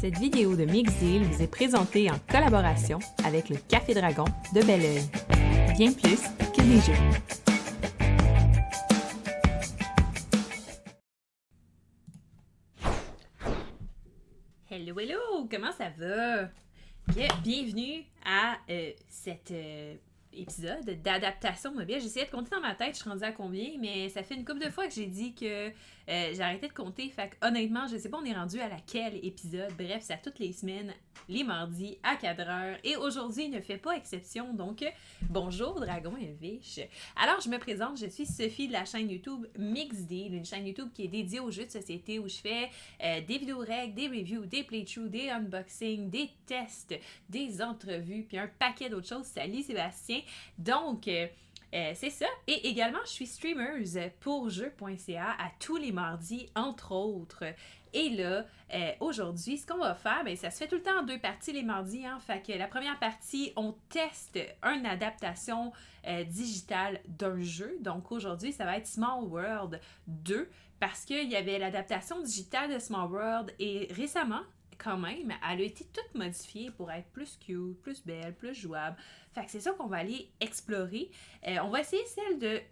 Cette vidéo de Mixdeal vous est présentée en collaboration avec le Café Dragon de Belleuil. Bien plus que des jeux. Hello, hello! Comment ça va? Bienvenue à cet épisode d'adaptation mobile. J'essayais de compter dans ma tête, je suis rendue à combien, mais ça fait une couple de fois que j'ai dit que j'ai arrêté de compter. Fait que, honnêtement, je sais pas on est rendu à laquelle épisode. Bref, c'est à toutes les semaines, les mardis à 4h. Et aujourd'hui ne fait pas exception. Donc, bonjour Dragon et Viche. Alors, je me présente, je suis Sophie de la chaîne YouTube Mixdeal, une chaîne YouTube qui est dédiée aux jeux de société où je fais des vidéos règles, des reviews, des playthroughs, des unboxings, des tests, des entrevues, puis un paquet d'autres choses. Salut Sébastien! Donc, c'est ça. Et également, je suis streameuse pour jeux.ca à tous les mardis, entre autres. Et là, aujourd'hui, ce qu'on va faire, ben, ça se fait tout le temps en deux parties les mardis. Hein? Fait que la première partie, on teste une adaptation digitale d'un jeu. Donc aujourd'hui, ça va être Small World 2 parce qu'il y avait l'adaptation digitale de Small World et récemment, quand même, elle a été toute modifiée pour être plus cute, plus belle, plus jouable. Fait que c'est ça qu'on va aller explorer. On va essayer celle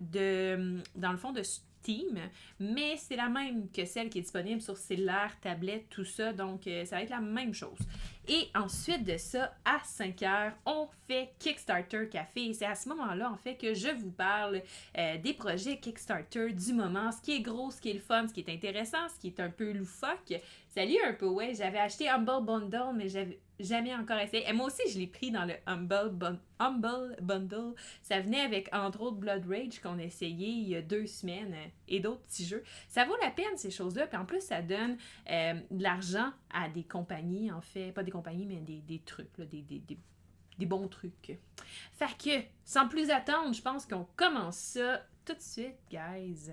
dans le fond, de Steam, mais c'est la même que celle qui est disponible sur cellulaire, tablette, tout ça. Donc, ça va être la même chose. Et ensuite de ça, à 5h, on fait Kickstarter Café. Et c'est à ce moment-là, en fait, que je vous parle des projets Kickstarter du moment. Ce qui est gros, ce qui est le fun, ce qui est intéressant, ce qui est un peu loufoque. Salut un peu, ouais. J'avais acheté Humble Bundle, mais j'avais jamais encore essayé. Et moi aussi, je l'ai pris dans le Humble Bundle. Ça venait avec, entre autres, Blood Rage qu'on a essayé il y a 2 semaines et d'autres petits jeux. Ça vaut la peine, ces choses-là. Puis en plus, ça donne de l'argent à des compagnies, en fait. Pas des compagnies, mais des trucs, là, des bons trucs. Fait que, sans plus attendre, je pense qu'on commence ça tout de suite, guys.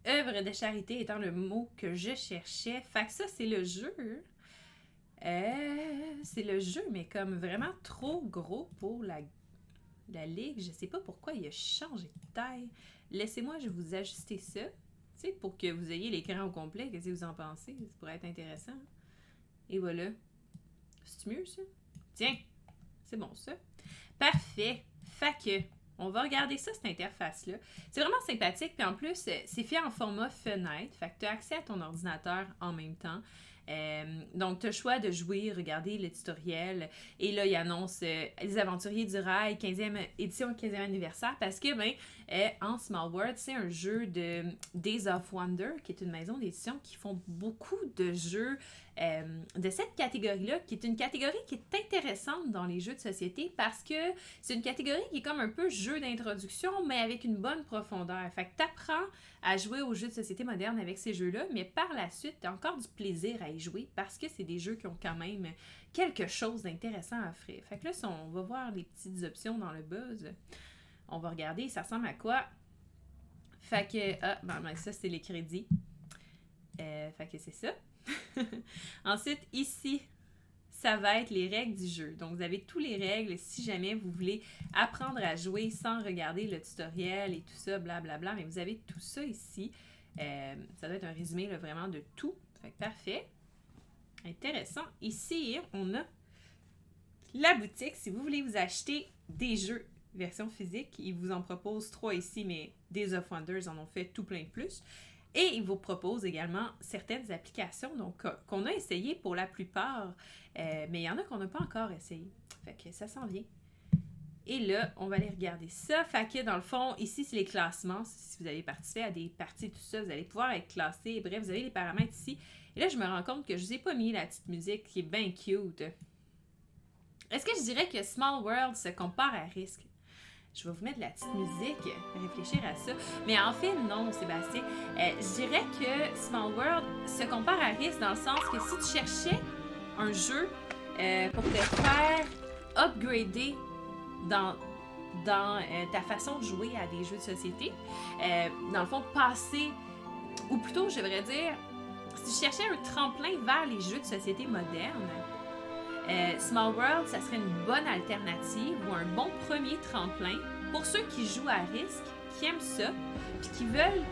Œuvre de charité étant le mot que je cherchais. Fait que ça, c'est le jeu. C'est le jeu, mais comme vraiment trop gros pour la ligue. Je sais pas pourquoi il a changé de taille. Laissez-moi, je vais vous ajuster ça. Tu sais, pour que vous ayez l'écran au complet. Qu'est-ce que vous en pensez? Ça pourrait être intéressant. Et voilà. C'est mieux, ça? Tiens! C'est bon, ça. Parfait. Fait que... on va regarder ça, cette interface-là. C'est vraiment sympathique. Puis en plus, c'est fait en format fenêtre. Fait que tu as accès à ton ordinateur en même temps. Donc, tu as le choix de jouer, regarder le tutoriel. Et là, il annonce Les Aventuriers du Rail, 15e édition, 15e anniversaire. Parce que, en Small World, c'est un jeu de Days of Wonder, qui est une maison d'édition qui font beaucoup de jeux de cette catégorie-là, qui est une catégorie qui est intéressante dans les jeux de société parce que c'est une catégorie qui est comme un peu jeu d'introduction, mais avec une bonne profondeur. Fait que tu apprends à jouer aux jeux de société modernes avec ces jeux-là, mais par la suite, tu as encore du plaisir à y jouer parce que c'est des jeux qui ont quand même quelque chose d'intéressant à offrir. Fait que là, si on va voir les petites options dans le buzz, on va regarder, ça ressemble à quoi? Fait que, ça, c'est les crédits. Fait que c'est ça. Ensuite, ici, ça va être les règles du jeu. Donc, vous avez toutes les règles si jamais vous voulez apprendre à jouer sans regarder le tutoriel et tout ça, blablabla. Mais vous avez tout ça ici. Ça doit être un résumé là, vraiment de tout. Fait que parfait. Intéressant. Ici, on a la boutique. Si vous voulez vous acheter des jeux version physique, ils vous en proposent 3 ici, mais Days of Wonders en ont fait tout plein de plus. Et ils vous proposent également certaines applications donc, qu'on a essayées pour la plupart, mais il y en a qu'on n'a pas encore essayé. Fait que ça s'en vient. Et là, on va aller regarder ça. Fait que dans le fond, ici, c'est les classements. Si vous avez participé à des parties, tout ça, vous allez pouvoir être classé. Bref, vous avez les paramètres ici. Et là, je me rends compte que je ne vous ai pas mis la petite musique qui est bien cute. Est-ce que je dirais que Small World se compare à Risk? Je vais vous mettre la petite musique, réfléchir à ça. Mais en fait, non, Sébastien. Je dirais que Small World se compare à Risk dans le sens que si tu cherchais un jeu pour te faire upgrader dans ta façon de jouer à des jeux de société, dans le fond, passer, ou plutôt, je devrais dire, Si je cherchais un tremplin vers les jeux de société modernes, Small World, ça serait une bonne alternative ou un bon premier tremplin pour ceux qui jouent à risque, qui aiment ça, puis qui veulent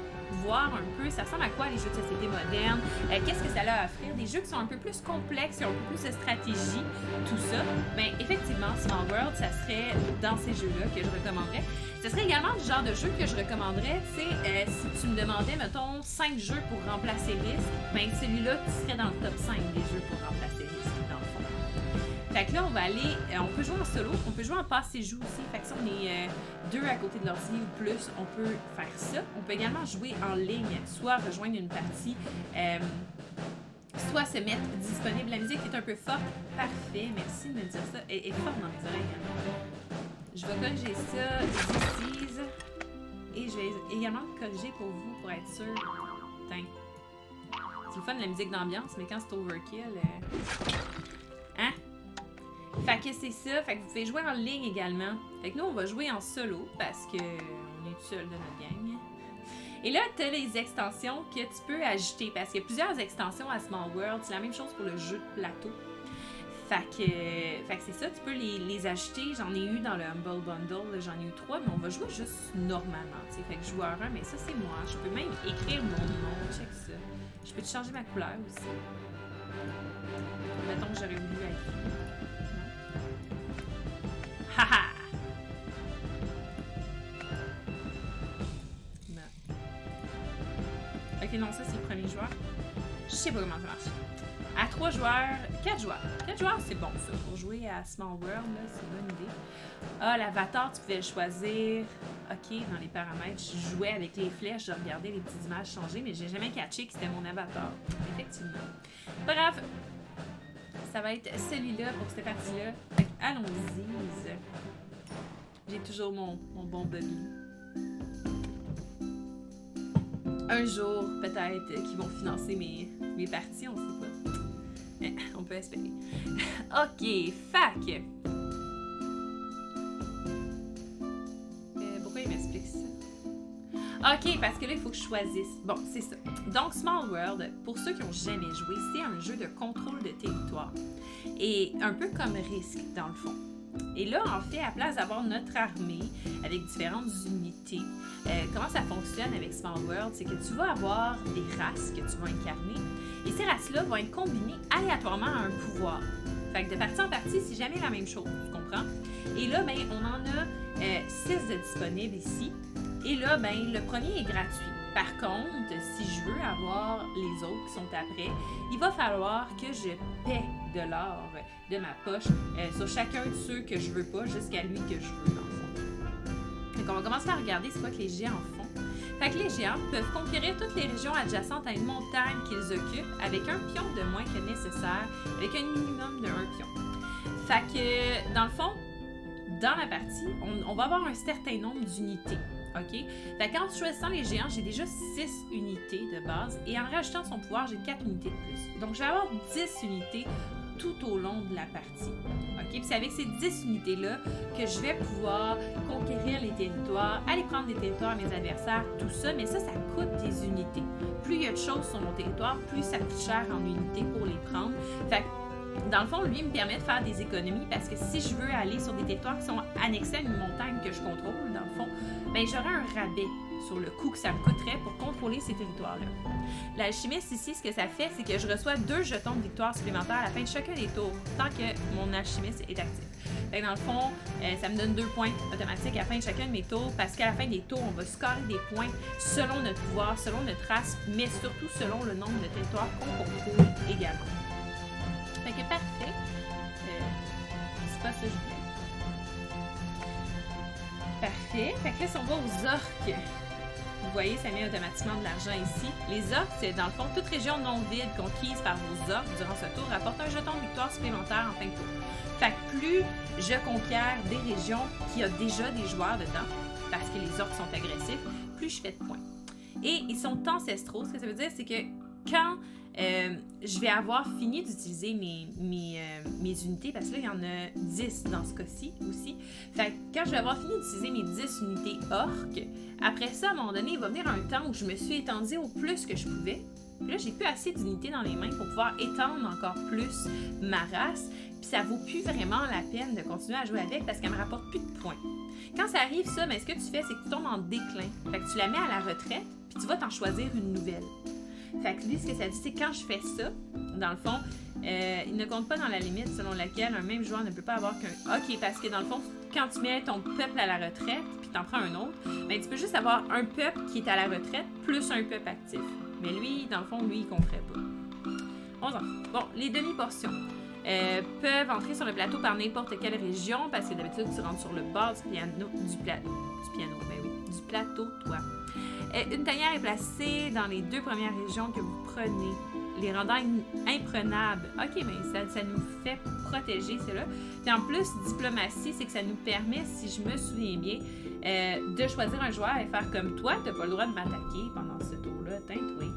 voir un peu, ça ressemble à quoi les jeux de société modernes, qu'est-ce que ça a à offrir, des jeux qui sont un peu plus complexes, qui ont un peu plus de stratégie, tout ça. Mais effectivement, Small World, ça serait dans ces jeux-là que je recommanderais. Ce serait également le genre de jeu que je recommanderais, tu sais, si tu me demandais, mettons, 5 jeux pour remplacer Risk, ben celui-là, tu serais dans le top 5 des jeux pour remplacer Risk, dans le fond. Fait que là, on va aller, on peut jouer en solo, on peut jouer en passe-et-joue aussi. Fait que si on est deux à côté de l'ordi ou plus, on peut faire ça. On peut également jouer en ligne, soit rejoindre une partie, soit se mettre disponible. La musique est un peu forte. Parfait, merci de me dire ça. Elle est forte dans mes oreilles. Je vais corriger ça, This et je vais également corriger pour vous, pour être sûr. Putain. C'est le fun, la musique d'ambiance, mais quand c'est overkill... Hein? Fait que c'est ça, fait que vous pouvez jouer en ligne également. Fait que nous, on va jouer en solo parce que on est tout seul de notre gang. Et là, tu as les extensions que tu peux ajouter parce qu'il y a plusieurs extensions à Small World. C'est la même chose pour le jeu de plateau. Fait que c'est ça, tu peux les ajouter. J'en ai eu dans le Humble Bundle, j'en ai eu 3, mais on va jouer juste normalement. T'sais. Fait que joueur 1, mais ça c'est moi. Je peux même écrire mon nom, check ça. Je peux te changer ma couleur aussi. Mettons que j'aurais voulu être. Haha! Ok, non, ça c'est le premier joueur. Je sais pas comment ça marche. À 3 joueurs, 4 joueurs. 4 joueurs, c'est bon ça. Pour jouer à Small World, là, c'est une bonne idée. Ah, l'avatar, tu pouvais le choisir. Ok, dans les paramètres, je jouais avec les flèches, je regardais les petites images changer, mais j'ai jamais catché que c'était mon avatar. Effectivement. Bref, ça va être celui-là pour cette partie-là. Allons-y. J'ai toujours mon bon Bobby. Un jour, peut-être, qu'ils vont financer mes parties, on sait pas. On peut espérer. Ok, fac. Pourquoi il m'explique ça? Ok, parce que là, il faut que je choisisse. Bon, c'est ça. Donc, Small World, pour ceux qui n'ont jamais joué, c'est un jeu de contrôle de territoire. Et un peu comme Risk, dans le fond. Et là, en fait, à place d'avoir notre armée avec différentes unités, comment ça fonctionne avec Small World, c'est que tu vas avoir des races que tu vas incarner et ces races-là vont être combinées aléatoirement à un pouvoir. Fait que de partie en partie, c'est jamais la même chose, tu comprends? Et là, ben, on en a 6 de disponibles ici. Et là, ben, le premier est gratuit. Par contre, si je veux avoir les autres qui sont après, il va falloir que je paie de l'or de ma poche sur chacun de ceux que je veux pas jusqu'à lui que je veux, dans le fond. Donc, on va commencer à regarder c'est quoi que les géants font. Fait que les géants peuvent conquérir toutes les régions adjacentes à une montagne qu'ils occupent avec un pion de moins que nécessaire, avec un minimum de 1 pion. Fait que, dans le fond, dans la partie, on va avoir un certain nombre d'unités. OK? Fait qu'en choisissant les géants, j'ai déjà 6 unités de base et en rajoutant son pouvoir, j'ai 4 unités de plus. Donc, je vais avoir 10 unités tout au long de la partie. OK? Puis c'est avec ces 10 unités-là que je vais pouvoir conquérir les territoires, aller prendre des territoires à mes adversaires, tout ça, mais ça coûte des unités. Plus il y a de choses sur mon territoire, plus ça coûte cher en unités pour les prendre. Fait que, dans le fond, lui, il me permet de faire des économies parce que si je veux aller sur des territoires qui sont annexés à une montagne que je contrôle, dans le fond, ben j'aurai un rabais sur le coût que ça me coûterait pour contrôler ces territoires-là. L'alchimiste ici, ce que ça fait, c'est que je reçois 2 jetons de victoire supplémentaires à la fin de chacun des tours, tant que mon alchimiste est actif. Fait que dans le fond, ça me donne 2 points automatiques à la fin de chacun de mes tours, parce qu'à la fin des tours, on va scorer des points selon notre pouvoir, selon notre race, mais surtout selon le nombre de territoires qu'on contrôle également. Fait que parfait. C'est pas ça que je voulais. Parfait. Fait que là, si on va aux orques, vous voyez, ça met automatiquement de l'argent ici. Les orques, c'est dans le fond, toute région non vide conquise par vos orques durant ce tour rapporte un jeton de victoire supplémentaire en fin de tour. Fait que plus je conquiers des régions qui ont déjà des joueurs dedans, parce que les orques sont agressifs, plus je fais de points. Et ils sont ancestraux. Ce que ça veut dire, c'est que quand je vais avoir fini d'utiliser mes unités, parce que là, il y en a 10 dans ce cas-ci aussi. Fait que quand je vais avoir fini d'utiliser mes 10 unités orques, après ça, à un moment donné, il va venir un temps où je me suis étendue au plus que je pouvais. Puis là, j'ai plus assez d'unités dans les mains pour pouvoir étendre encore plus ma race. Puis ça vaut plus vraiment la peine de continuer à jouer avec parce qu'elle me rapporte plus de points. Quand ça arrive, ça, ce que tu fais, c'est que tu tombes en déclin. Fait que tu la mets à la retraite, puis tu vas t'en choisir une nouvelle. Fait que lui, ce que ça dit, c'est quand je fais ça, dans le fond, il ne compte pas dans la limite selon laquelle un même joueur ne peut pas avoir qu'un... OK, parce que dans le fond, quand tu mets ton peuple à la retraite, puis t'en prends un autre, ben tu peux juste avoir un peuple qui est à la retraite plus un peuple actif. Mais lui, dans le fond, lui, il compterait pas. Bon, les demi-portions peuvent entrer sur le plateau par n'importe quelle région, parce que d'habitude, tu rentres sur le bord du plateau, toi. Une tanière est placée dans les 2 premières régions que vous prenez, les rendant imprenables. OK, mais ça nous fait protéger, c'est là. Puis en plus, diplomatie, c'est que ça nous permet, si je me souviens bien, de choisir un joueur et faire comme toi, tu n'as pas le droit de m'attaquer pendant ce tour-là. Oui.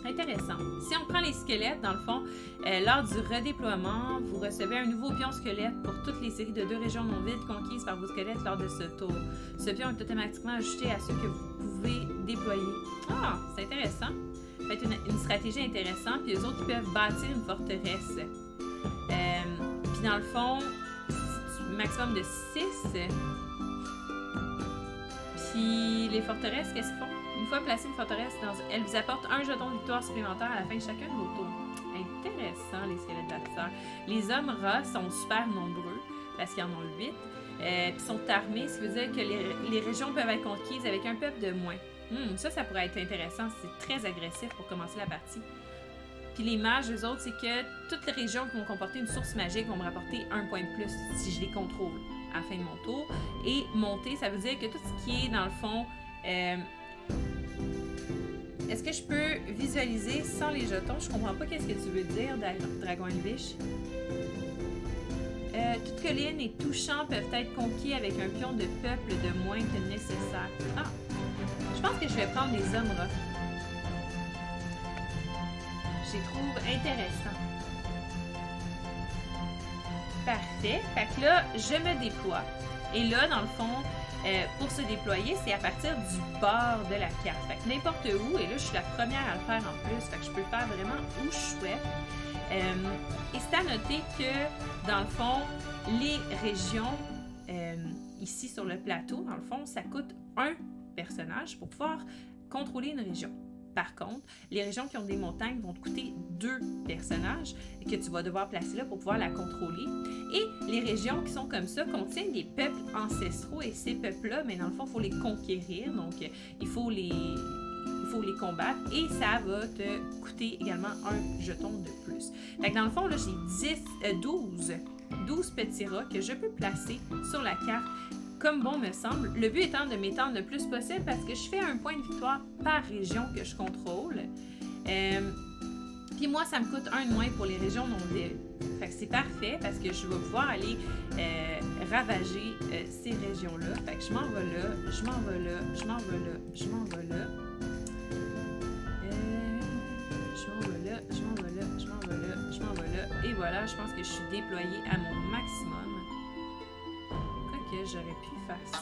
Intéressant. Si on prend les squelettes, dans le fond, lors du redéploiement, vous recevez un nouveau pion squelette pour toutes les séries de 2 régions non vides conquises par vos squelettes lors de ce tour. Ce pion est automatiquement ajouté à ceux que vous pouvez déployer. Ah, c'est intéressant. Ça peut être une stratégie intéressante, puis eux autres, ils peuvent bâtir une forteresse. Puis dans le fond, maximum de 6. Puis les forteresses, qu'est-ce qu'ils font? Une fois placée une forteresse, elle vous apporte un jeton de victoire supplémentaire à la fin de chacun de vos tours. Intéressant, les squelettes bâtisseurs. Les hommes rats sont super nombreux, parce qu'ils en ont 8. Puis sont armés, ce qui veut dire que les régions peuvent être conquises avec un peuple de moins. Ça pourrait être intéressant. C'est très agressif pour commencer la partie. Puis les mages, eux autres, c'est que toutes les régions qui vont comporter une source magique vont me rapporter 1 point de plus si je les contrôle à la fin de mon tour. Et monter, ça veut dire que tout ce qui est, dans le fond... Est-ce que je peux visualiser sans les jetons? Je comprends pas qu'est-ce que tu veux dire, Dragon and Biche. Toute colline et tout champ peuvent être conquis avec un pion de peuple de moins que nécessaire. Ah! Je pense que je vais prendre les hommes rats. Je les trouve intéressants. Parfait. Fait que là, je me déploie. Et là, dans le fond, pour se déployer, c'est à partir du bord de la carte. Fait que n'importe où, et là, je suis la première à le faire en plus. Fait que je peux le faire vraiment où je souhaite. Et c'est à noter que, dans le fond, les régions, ici sur le plateau, dans le fond, ça coûte un personnage pour pouvoir contrôler une région. Par contre, les régions qui ont des montagnes vont te coûter 2 personnages que tu vas devoir placer là pour pouvoir la contrôler. Et les régions qui sont comme ça contiennent des peuples ancestraux et ces peuples-là, mais dans le fond, il faut les conquérir. Donc, il faut les combattre et ça va te coûter également un jeton de plus. Fait que dans le fond, là, j'ai 12 petits rats que je peux placer sur la carte comme bon me semble. Le but étant de m'étendre le plus possible parce que je fais un point de victoire par région que je contrôle. Puis moi, ça me coûte 1 de moins pour les régions non vides. Fait que c'est parfait parce que je vais pouvoir aller ravager ces régions-là. Fait que je m'en vais là, je m'en vais là, je m'en vais là, je m'en vais là. Je m'en vais là, je m'en vais là, je m'en vais là, je m'en vais là. Et voilà, je pense que je suis déployée à mon maximum. Quoique j'aurais pu faire ça.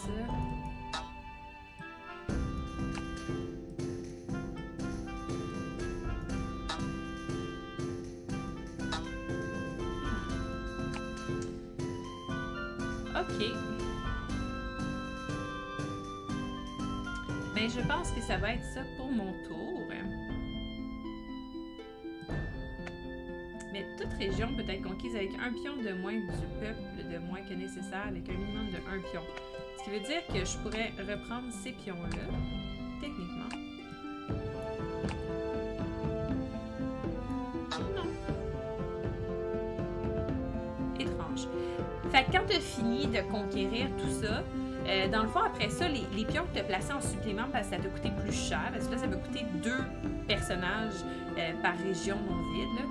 OK. Ben, je pense que ça va être ça pour mon tour. Mais toute région peut être conquise avec un pion de moins du peuple de moins que nécessaire, avec un minimum de 1 pion. Ce qui veut dire que je pourrais reprendre ces pions-là, techniquement. Non. Étrange. Fait que quand tu as fini de conquérir tout ça, dans le fond, après ça, les pions que tu as placés en supplément, parce que ça t'a coûté plus cher, parce que là, ça m'a coûté 2 personnages par région non vide. Là.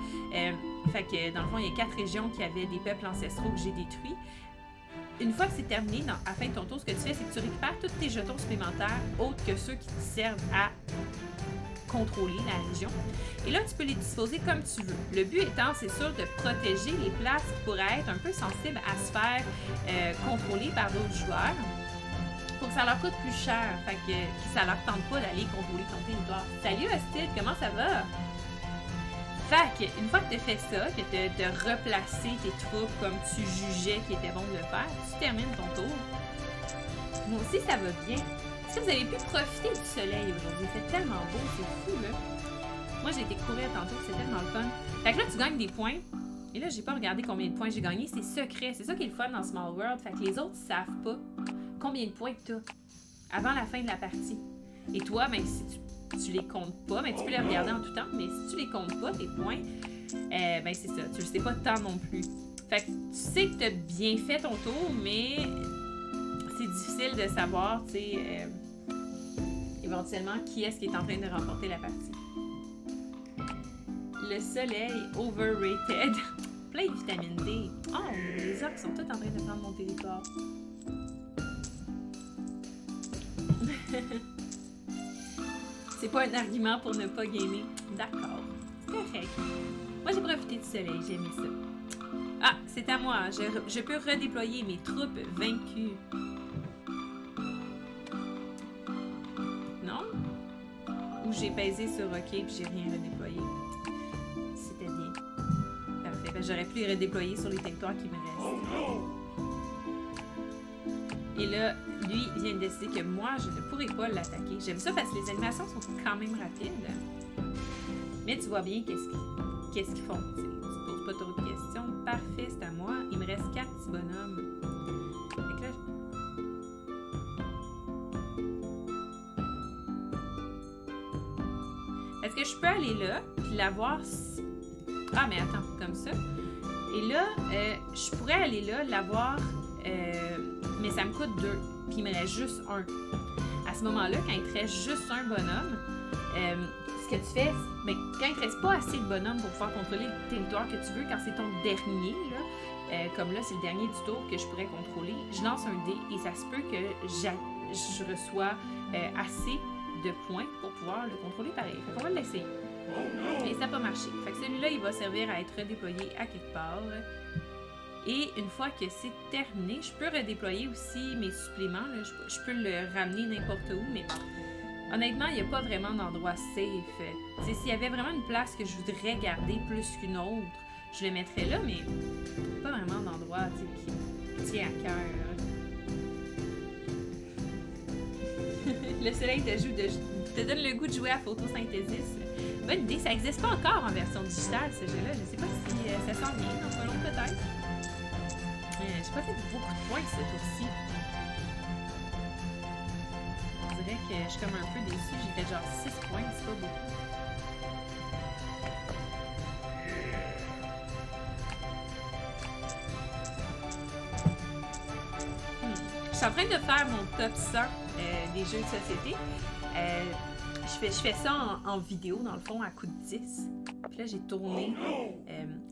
Fait que, dans le fond, il y a 4 régions qui avaient des peuples ancestraux que j'ai détruits. Une fois que c'est terminé, à la fin de ton tour, ce que tu fais, c'est que tu récupères tous tes jetons supplémentaires, autres que ceux qui te servent à contrôler la région. Et là, tu peux les disposer comme tu veux. Le but étant, c'est sûr, de protéger les places qui pourraient être un peu sensibles à se faire contrôler par d'autres joueurs. faut que ça leur coûte plus cher. Fait que ça leur tente pas d'aller contrôler ton territoire. Salut Hostile, comment ça va? Fait que, une fois que tu as fait ça, que tu as replacé tes troupes comme tu jugeais qu'il était bon de le faire, tu termines ton tour. Moi aussi, ça va bien. Est-ce que vous avez pu profiter du soleil aujourd'hui? Il fait tellement beau, c'est fou, là. Moi, j'ai été courir tantôt, c'est tellement le fun. Fait que là, tu gagnes des points. Et là, j'ai pas regardé combien de points j'ai gagné. C'est secret. C'est ça qui est le fun dans Small World. Fait que les autres savent pas combien de points tu as avant la fin de la partie. Et toi, ben, si tu les comptes pas, ben, tu peux les regarder en tout temps. Mais si tu les comptes pas, tes points, ben c'est ça. Tu le sais pas tant non plus. Fait que tu sais que tu as bien fait ton tour, mais c'est difficile de savoir, tu sais, éventuellement, qui est-ce qui est en train de remporter la partie. Le soleil, overrated. Plein de vitamine D. Oh, les orques sont tous en train de prendre mon territoire. C'est pas un argument pour ne pas gamer. D'accord. C'est correct. Moi, j'ai profité du soleil. J'ai aimé ça. Ah, c'est à moi. Je peux redéployer mes troupes vaincues. Non? Ou j'ai pesé sur OK puis j'ai rien redéployé. C'était bien. Parfait. Ben, j'aurais pu les redéployer sur les territoires qui me restent. Et là, lui vient de décider que moi, je ne pourrais pas l'attaquer. J'aime ça parce que les animations sont quand même rapides. Mais tu vois bien qu'est-ce qu'ils font. Tu te poses pas trop de questions. Parfait, c'est à moi. Il me reste 4 petits bonhommes. Fait que là, est-ce que je peux aller là puis l'avoir... Ah, mais attends, comme ça. Et là, je pourrais aller là, l'avoir... mais ça me coûte 2. Puis il me reste juste un. À ce moment-là, quand il te reste juste un bonhomme, ce que tu fais, ben, quand il te reste pas assez de bonhommes pour pouvoir contrôler le territoire que tu veux, quand c'est ton dernier, là, comme là, c'est le dernier du tour que je pourrais contrôler, je lance un dé et ça se peut que je reçois assez de points pour pouvoir le contrôler pareil. Fait qu'on va l'essayer. Mais ça n'a pas marché. Fait que celui-là, il va servir à être redéployé à quelque part. Et une fois que c'est terminé, je peux redéployer aussi mes suppléments. Là. Je peux le ramener n'importe où, mais honnêtement, il n'y a pas vraiment d'endroit safe. S'il y avait vraiment une place que je voudrais garder plus qu'une autre, je le mettrais là, mais pas vraiment d'endroit qui me tient à cœur. Le soleil te donne le goût de jouer à photosynthèse. Bonne idée, ça n'existe pas encore en version digitale, ce jeu-là. Je ne sais pas si ça s'en vient, dans pas long peut-être. J'ai pas fait beaucoup de points ce tour-ci. On dirait que je suis comme un peu déçue. J'ai fait genre 6 points, c'est pas beaucoup. Je suis en train de faire mon top 100 des jeux de société. Je fais ça en vidéo, dans le fond, à coup de 10. Puis là, j'ai tourné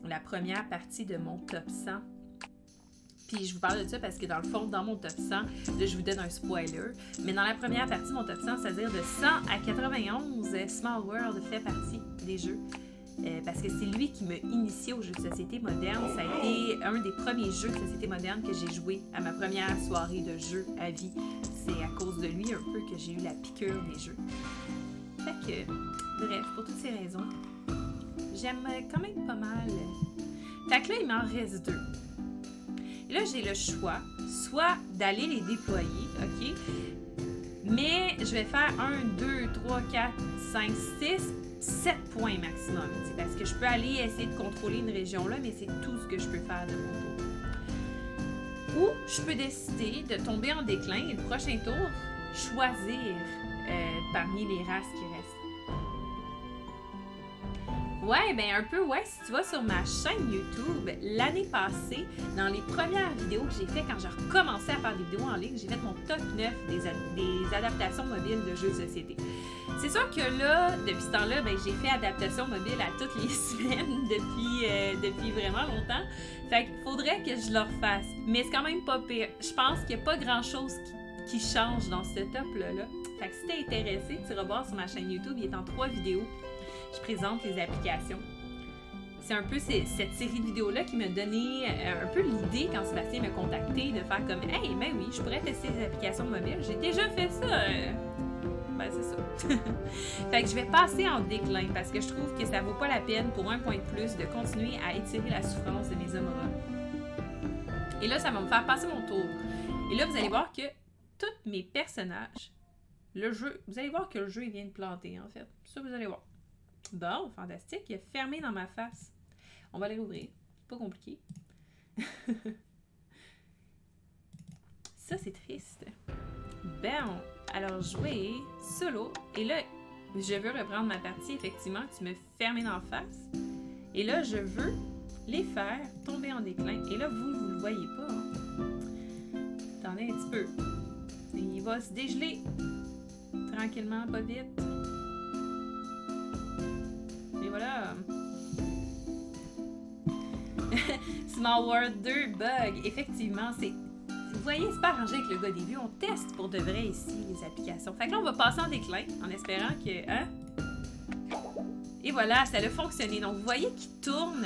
la première partie de mon top 100. Puis je vous parle de ça parce que dans le fond, dans mon top 100, là, je vous donne un spoiler. Mais dans la première partie de mon top 100, c'est-à-dire de 100 à 91, Small World fait partie des jeux. Parce que c'est lui qui m'a initié aux jeux de société moderne. Ça a été un des premiers jeux de société moderne que j'ai joué à ma première soirée de jeux à vie. C'est à cause de lui un peu que j'ai eu la piqûre des jeux. Fait que, bref, pour toutes ces raisons, j'aime quand même pas mal. Fait que là, il m'en reste 2. Et là, j'ai le choix, soit d'aller les déployer, OK? Mais je vais faire 1, 2, 3, 4, 5, 6, 7 points maximum. Parce que je peux aller essayer de contrôler une région là, mais c'est tout ce que je peux faire de mon tour. Ou je peux décider de tomber en déclin et le prochain tour, choisir parmi les races qui restent. Ouais, ben un peu, ouais, si tu vas sur ma chaîne YouTube, l'année passée, dans les premières vidéos que j'ai fait quand j'ai recommencé à faire des vidéos en ligne, j'ai fait mon top 9 des adaptations mobiles de jeux de société. C'est sûr que là, depuis ce temps-là, ben, j'ai fait adaptation mobile à toutes les semaines depuis vraiment longtemps. Fait qu'il faudrait que je le refasse. Mais c'est quand même pas pire. Je pense qu'il n'y a pas grand-chose qui change dans ce top-là. Fait que si t'es intéressé, tu vas voir sur ma chaîne YouTube, il est en 3 vidéos. Je présente les applications. c'est un peu cette série de vidéos-là qui m'a donné un peu l'idée quand Sébastien m'a contacté de faire comme « Hey, ben oui, je pourrais tester les applications mobiles. J'ai déjà fait ça. Ben, c'est ça. Fait que je vais passer en déclin parce que je trouve que ça vaut pas la peine pour un point de plus de continuer à étirer la souffrance de mes omoras. Et là, ça va me faire passer mon tour. Et là, vous allez voir que tous mes personnages, le jeu, vous allez voir que le jeu il vient de planter en fait. Ça, vous allez voir. Bon, fantastique. Il a fermé dans ma face. On va les rouvrir. Pas compliqué. Ça, c'est triste. Bon, alors jouer solo. Et là, je veux reprendre ma partie. Effectivement, tu me fermes dans la face. Et là, je veux les faire tomber en déclin. Et là, vous le voyez pas. Hein? Attendez un petit peu. Il va se dégeler. Tranquillement, pas vite. Et voilà. Small World 2 bug. Effectivement, c'est... Vous voyez, c'est pas arrangé avec le gars au début. On teste pour de vrai ici les applications. Fait que là, on va passer en déclin en espérant que... Hein? Et voilà, ça a fonctionné. Donc, vous voyez qu'ils tournent,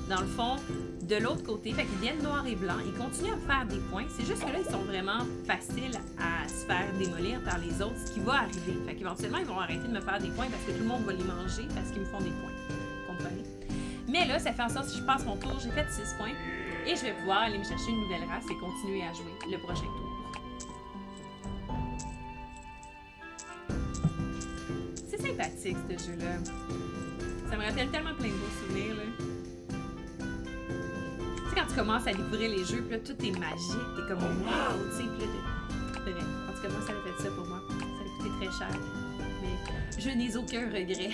dans le fond, de l'autre côté. Fait qu'ils viennent noir et blanc. Ils continuent à me faire des points. C'est juste que là, ils sont vraiment faciles à se faire démolir par les autres, ce qui va arriver. Fait qu'éventuellement, ils vont arrêter de me faire des points parce que tout le monde va les manger parce qu'ils me font des points. Vous comprenez? Mais là, ça fait en sorte que si je passe mon tour, j'ai fait 6 points. Et je vais pouvoir aller me chercher une nouvelle race et continuer à jouer le prochain tour. C'est sympathique, ce jeu-là. Ça me rappelle tellement plein de beaux souvenirs, là. Tu sais, quand tu commences à découvrir les jeux, puis là, tout est magique, t'es comme wow, tu sais, puis là, bref, en tout cas, moi, ça a fait ça pour moi. Ça a coûté très cher. Mais je n'ai aucun regret.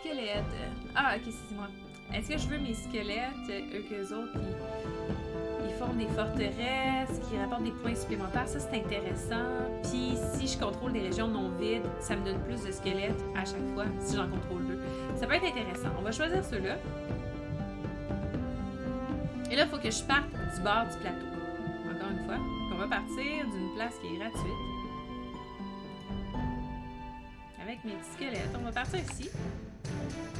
Squelette. Ah, ok, c'est moi. Est-ce que je veux mes squelettes, eux qu'eux autres, ils font des forteresses, qui rapportent des points supplémentaires? Ça, c'est intéressant. Puis, si je contrôle des régions non vides, ça me donne plus de squelettes à chaque fois, si j'en contrôle 2. Ça peut être intéressant. On va choisir ceux-là. Et là, il faut que je parte du bord du plateau. Encore une fois. Donc, on va partir d'une place qui est gratuite. Avec mes petits squelettes. On va partir ici.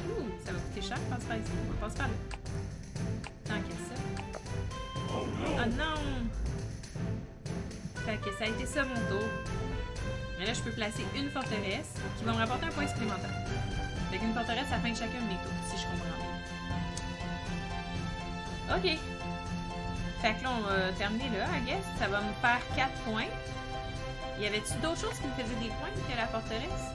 Ouh, ça va coûter cher, passe par ici. On va passer par là. Tant qu'il y a ça. Oh non! Fait que ça a été ça mon tour. Mais là, je peux placer une forteresse qui va me rapporter un point supplémentaire. Fait qu'une forteresse à la fin de chacun de mes tours, si je comprends bien. OK. Fait que là, on va terminer là, I guess. Ça va me faire 4 points. Y avait-tu d'autres choses qui me faisaient des points que la forteresse?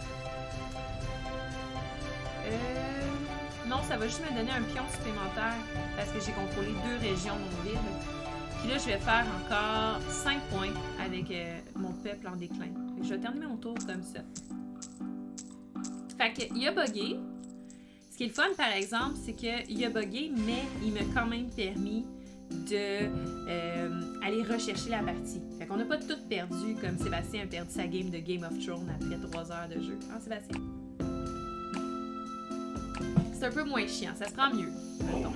Non, ça va juste me donner un pion supplémentaire parce que j'ai contrôlé 2 régions non vides. Puis là, je vais faire encore 5 points avec mon peuple en déclin. Fait que je vais terminer mon tour comme ça. Fait qu'il a bugué. Ce qui est le fun, par exemple, c'est qu'il a bugué, mais il m'a quand même permis de aller rechercher la partie. Fait qu'on n'a pas tout perdu comme Sébastien a perdu sa game de Game of Thrones après 3 heures de jeu. Ah, Sébastien? C'est un peu moins chiant, ça se rend mieux. Mettons.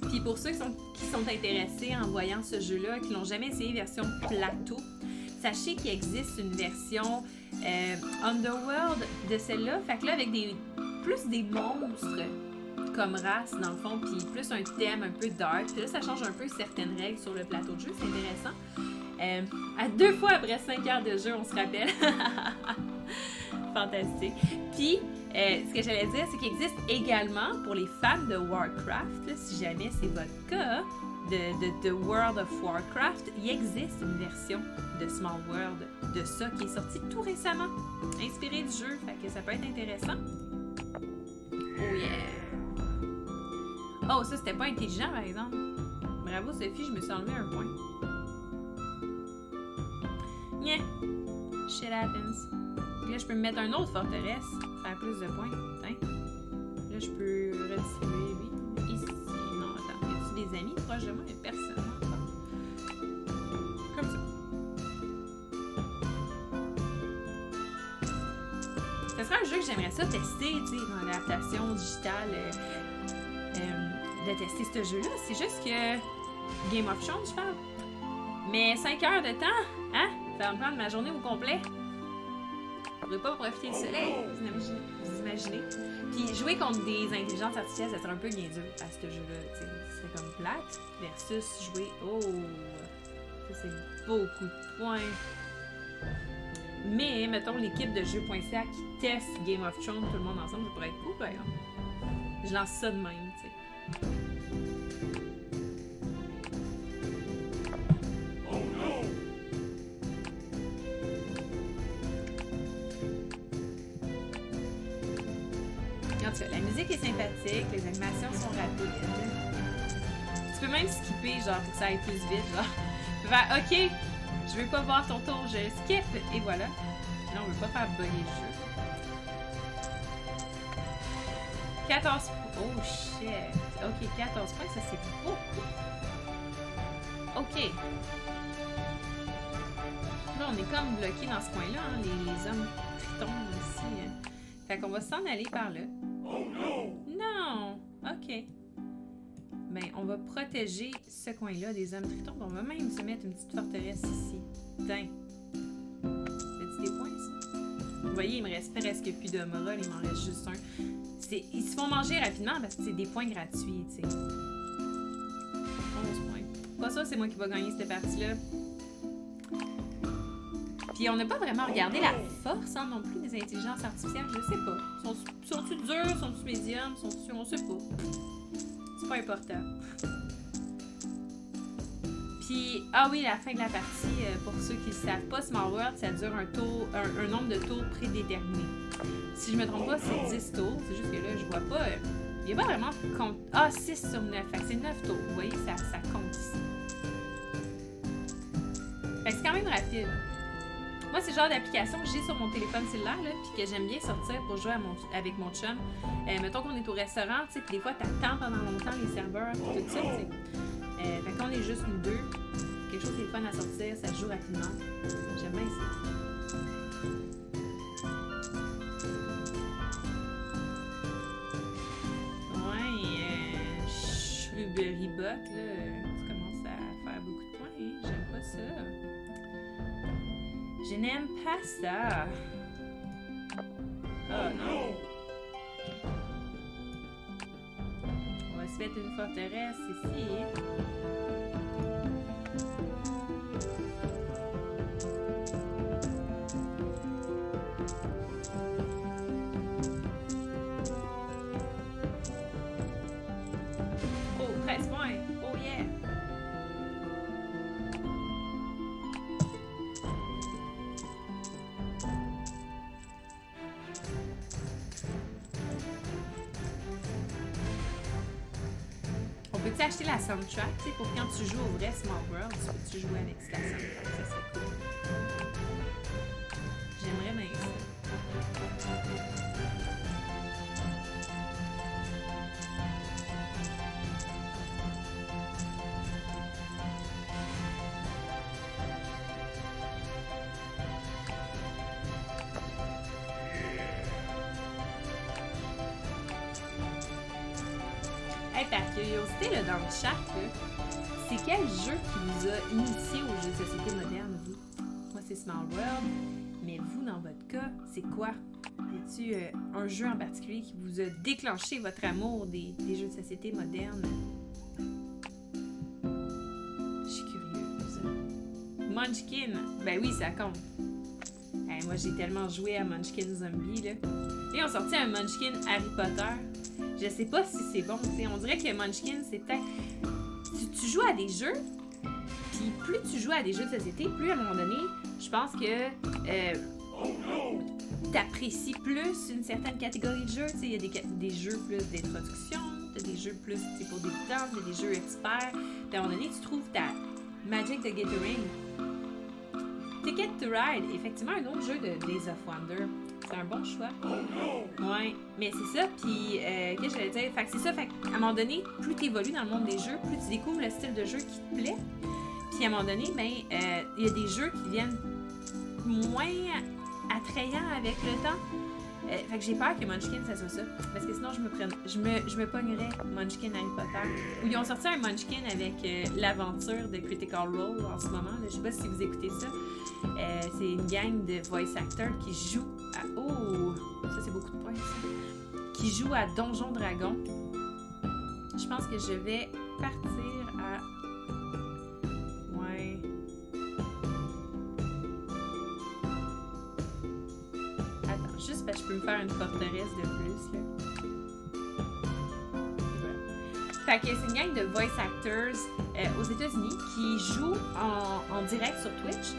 Puis pour ceux qui sont intéressés en voyant ce jeu-là, qui n'ont jamais essayé version plateau, sachez qu'il existe une version Underworld de celle-là. Fait que là, avec plus des monstres comme race, dans le fond, puis plus un thème un peu dark. Puis là, ça change un peu certaines règles sur le plateau de jeu, c'est intéressant. À 2 fois après 5 heures de jeu, on se rappelle. Fantastique. Puis, ce que j'allais dire, c'est qu'il existe également pour les fans de Warcraft, là, si jamais c'est votre cas, de World of Warcraft, il existe une version de Small World de ça qui est sortie tout récemment, inspirée du jeu, fait que ça peut être intéressant. Oh yeah! Oh, ça c'était pas intelligent par exemple. Bravo Sophie, je me suis enlevé un point. Yeah, shit happens. Là, je peux me mettre une autre forteresse, faire plus de points. Hein? Là, je peux redistribuer lui. Ici. Non, attends. Y a-tu des amis proches de moi? Il y a personne. Comme ça. Ça serait un jeu que j'aimerais ça tester, tu sais, dans l'adaptation digitale, de tester ce jeu-là. C'est juste que Game of Thrones, je parle. Mais 5 heures de temps, hein? Ça va me prendre ma journée au complet. Je pourrais pas profiter du soleil, vous imaginez? Puis jouer contre des intelligences artificielles, ça serait un peu niaiseux à ce jeu-là, tu sais. C'est comme plate versus jouer... Oh! Ça, c'est beaucoup de points. Mais, mettons, l'équipe de jeux.ca qui teste Game of Thrones, tout le monde ensemble, ça pourrait être cool, par exemple. Je lance ça de même, tu sais. La musique est sympathique, les animations sont rapides. Tu peux même skipper, genre, pour que ça aille plus vite, genre. Tu peux faire, OK, je veux pas voir ton tour, je skip, et voilà. Là, on veut pas faire bugger le jeu. 14 points. Oh, shit. OK, 14 points, ça, c'est beaucoup. OK. Là, on est comme bloqué dans ce coin-là, hein, les hommes tritons ici. Hein. Fait qu'on va s'en aller par là. Non! OK. Ben, on va protéger ce coin-là des hommes tritons. On va même se mettre une petite forteresse ici. Tiens. Fais-tu des points, ça? Vous voyez, il me reste presque plus de morale, il m'en reste juste un. Ils se font manger rapidement parce que c'est des points gratuits, tu sais. 11 points. Pas ça, c'est moi qui va gagner cette partie-là. Puis on n'a pas vraiment regardé la force hein, non plus des intelligences artificielles, je sais pas. Sont-tu durs, sont-tu médiums, sont-tu... On sait pas. C'est pas important. Puis, ah oui, la fin de la partie, pour ceux qui ne savent pas, Small World, ça dure un nombre de tours prédéterminé. Si je me trompe pas, c'est 10 tours. C'est juste que là, je vois pas... Il n'y a pas vraiment de compte... Ah, 6 sur 9. Fait que c'est 9 tours. Vous voyez, ça compte ici. Fait que c'est quand même rapide. Moi, c'est le genre d'application que j'ai sur mon téléphone cellulaire, là, puis que j'aime bien sortir pour jouer avec mon chum. Mettons qu'on est au restaurant, tu sais, puis des fois, t'attends pendant longtemps les serveurs, puis tout ça, tu sais. Fait qu'on est juste nous deux, quelque chose qui est fun à sortir, ça joue rapidement. J'aime bien ça. Ouais, Shrubbery Bot, là, tu commences à faire beaucoup de points, hein? J'aime pas ça. Je n'aime pas ça. Oh non. On va se mettre une forteresse ici. Oh, 13 points. Oh yeah. Peux-tu acheter la soundtrack, tu sais, pour quand tu joues au vrai Small World, tu jouer avec la soundtrack, ça c'est cool. J'aimerais bien ça. Hey, par curiosité, là, dans le chat, c'est quel jeu qui vous a initié aux jeux de société moderne, vous? Moi, c'est Small World, mais vous, dans votre cas, c'est quoi? Y a-t-il un jeu en particulier qui vous a déclenché votre amour des jeux de société modernes? Je suis curieuse. Munchkin, ben oui, ça compte. Hey, moi, j'ai tellement joué à Munchkin Zombie, là. Et on sortit un Munchkin Harry Potter. Je sais pas si c'est bon, t'sais. On dirait que Munchkin, c'est peut-être... Tu joues à des jeux, puis plus tu joues à des jeux de société, plus à un moment donné, je pense que t'apprécies plus une certaine catégorie de jeux. Il y a des jeux plus d'introduction, t'as des jeux plus pour débutants, t'as des jeux experts. Puis à un moment donné, tu trouves ta Magic the Gathering. Ticket to Ride, effectivement, un autre jeu de Days of Wonder. C'est un bon choix. Ouais, mais c'est ça, puis qu'est-ce que j'allais dire? Fait que c'est ça, fait qu'à un moment donné, plus tu évolues dans le monde des jeux, plus tu découvres le style de jeu qui te plaît. Puis à un moment donné, ben, il y a des jeux qui deviennent moins attrayants avec le temps. Fait que j'ai peur que Munchkin, ça soit ça. Parce que sinon, je me pognerais Munchkin Harry Potter. Où ils ont sorti un Munchkin avec l'aventure de Critical Role en ce moment. Là. Je sais pas si vous écoutez ça. C'est une gang de voice actors qui jouent à... Oh! Ça, c'est beaucoup de points, ça. Qui jouent à Donjon Dragon. Je pense que je vais partir à... Ouais... Attends, juste parce que je peux me faire une forteresse de plus, là. Fait que c'est une gang de voice actors aux États-Unis qui jouent en direct sur Twitch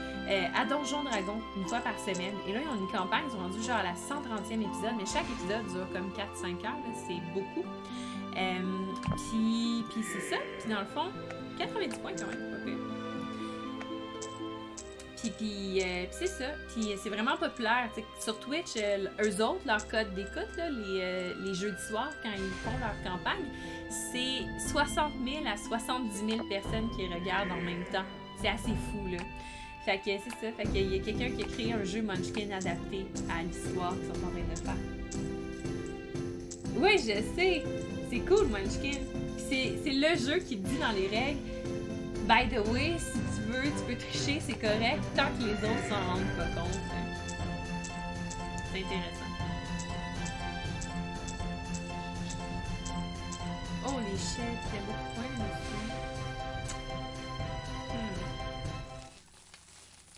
à Donjon Dragon une fois par semaine. Et là, ils ont une campagne, ils sont rendus genre à la 130e épisode, mais chaque épisode dure comme 4-5 heures, là, c'est beaucoup. Puis c'est ça. Puis dans le fond, 90 points quand même, pas pire. Puis c'est ça. Puis c'est vraiment populaire. T'sais, sur Twitch, eux autres, leur code d'écoute, là, les jeudis soirs, quand ils font leur campagne, c'est 60 000 à 70 000 personnes qui regardent en même temps. C'est assez fou, là. Fait que c'est ça. Fait qu'il y a quelqu'un qui a créé un jeu Munchkin adapté à l'histoire qu'ils sont en train de faire. Oui, je sais. C'est cool, Munchkin. C'est le jeu qui te dit dans les règles, by the way, si tu peux tricher, c'est correct, tant que les autres s'en rendent pas compte. C'est intéressant. Oh, les chèques, il y a beaucoup de points dessus.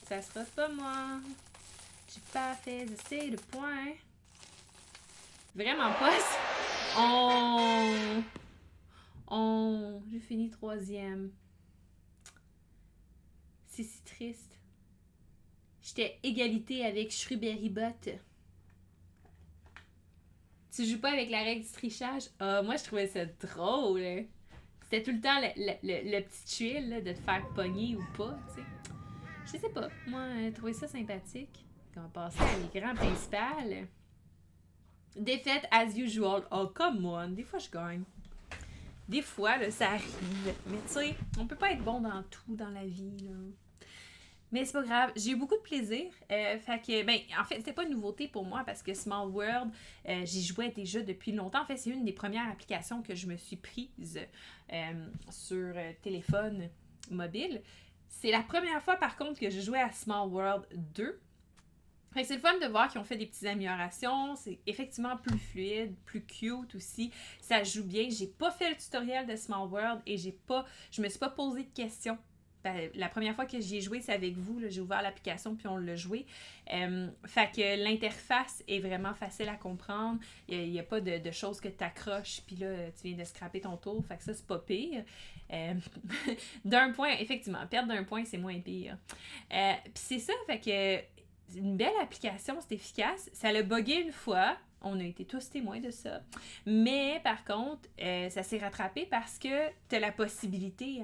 Ça sera pas moi. J'ai pas fait assez de points. Vraiment pas. J'ai fini 3e. C'est si triste. J'étais égalité avec Shrubberrybot. Tu joues pas avec la règle du trichage? Moi, je trouvais ça drôle. C'était tout le temps le petit tuile là, de te faire pogner ou pas, tu sais. Je sais pas. Moi, j'ai trouvé ça sympathique. Quand on passait à l'écran principal. Défaite as usual. Oh, come on. Des fois, je gagne. Des fois, là, ça arrive. Mais tu sais, on peut pas être bon dans tout dans la vie, là. Mais c'est pas grave. J'ai eu beaucoup de plaisir. Fait que, ben, en fait, c'était pas une nouveauté pour moi parce que Small World, j'y jouais déjà depuis longtemps. En fait, c'est une des premières applications que je me suis prise sur téléphone mobile. C'est la première fois, par contre, que je jouais à Small World 2. Fait que c'est le fun de voir qu'ils ont fait des petites améliorations. C'est effectivement plus fluide, plus cute aussi. Ça joue bien. J'ai pas fait le tutoriel de Small World et je me suis pas posé de questions. La première fois que j'y ai joué, c'est avec vous. Là, j'ai ouvert l'application puis on l'a joué. Fait que l'interface est vraiment facile à comprendre. Il n'y a pas de choses que tu accroches puis là, tu viens de scraper ton tour. Fait que ça, c'est pas pire. D'un point, effectivement, perdre d'un point, c'est moins pire. Puis c'est ça, fait que une belle application, c'est efficace. Ça l'a bugué une fois. On a été tous témoins de ça. Mais par contre, ça s'est rattrapé parce que tu as la possibilité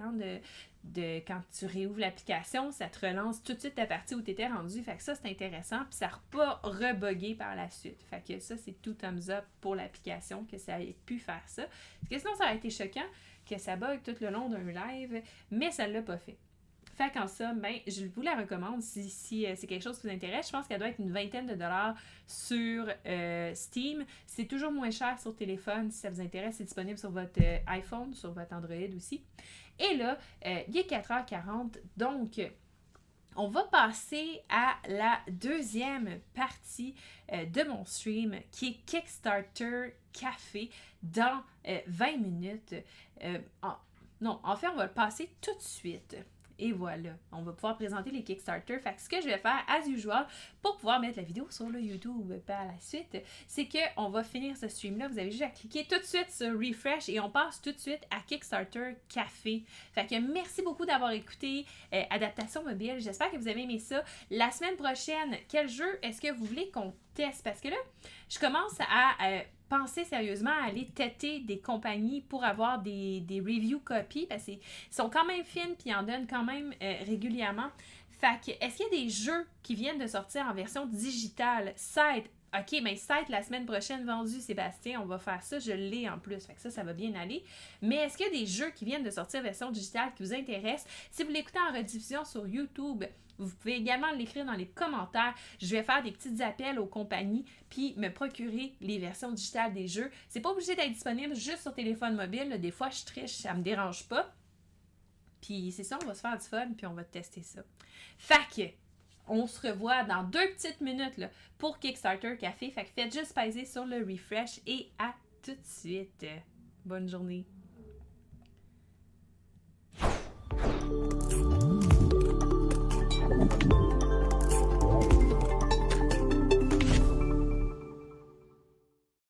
de quand tu réouvres l'application, ça te relance tout de suite ta partie où tu étais rendu. Fait que ça, c'est intéressant. Puis ça n'a pas rebugué par la suite. Fait que ça, c'est tout thumbs up pour l'application que ça ait pu faire ça. Parce que sinon, ça aurait été choquant que ça bug tout le long d'un live. Mais ça ne l'a pas fait. Fait qu'en somme, ben, je vous la recommande si c'est quelque chose qui vous intéresse. Je pense qu'elle doit être une vingtaine de dollars sur Steam. C'est toujours moins cher sur téléphone si ça vous intéresse. C'est disponible sur votre iPhone, sur votre Android aussi. Et là, il est 4h40, donc on va passer à la deuxième partie de mon stream qui est Kickstarter Café dans 20 minutes. En fait, on va le passer tout de suite. Et voilà, on va pouvoir présenter les Kickstarter. Fait que ce que je vais faire, as usual, pour pouvoir mettre la vidéo sur le YouTube par la suite, c'est qu'on va finir ce stream-là. Vous avez juste à cliquer tout de suite sur Refresh et on passe tout de suite à Kickstarter Café. Fait que merci beaucoup d'avoir écouté Adaptation Mobile. J'espère que vous avez aimé ça. La semaine prochaine, quel jeu est-ce que vous voulez qu'on teste? Parce que là, je commence à penser sérieusement à aller têter des compagnies pour avoir des review copies parce qu'ils sont quand même fines puis ils en donnent quand même régulièrement. Fait que, est-ce qu'il y a des jeux qui viennent de sortir en version digitale? Scythe, OK, mais Scythe la semaine prochaine vendu, Sébastien, on va faire ça, je l'ai en plus. Fait que ça va bien aller. Mais est-ce qu'il y a des jeux qui viennent de sortir version digitale qui vous intéressent? Si vous l'écoutez en rediffusion sur YouTube, vous pouvez également l'écrire dans les commentaires. Je vais faire des petits appels aux compagnies puis me procurer les versions digitales des jeux. C'est pas obligé d'être disponible juste sur téléphone mobile. Là. Des fois, je triche, ça me dérange pas. Puis c'est ça, on va se faire du fun puis on va tester ça. Fait que on se revoit dans 2 petites minutes là, pour Kickstarter Café. Fait que faites juste peser sur le refresh et à tout de suite. Bonne journée.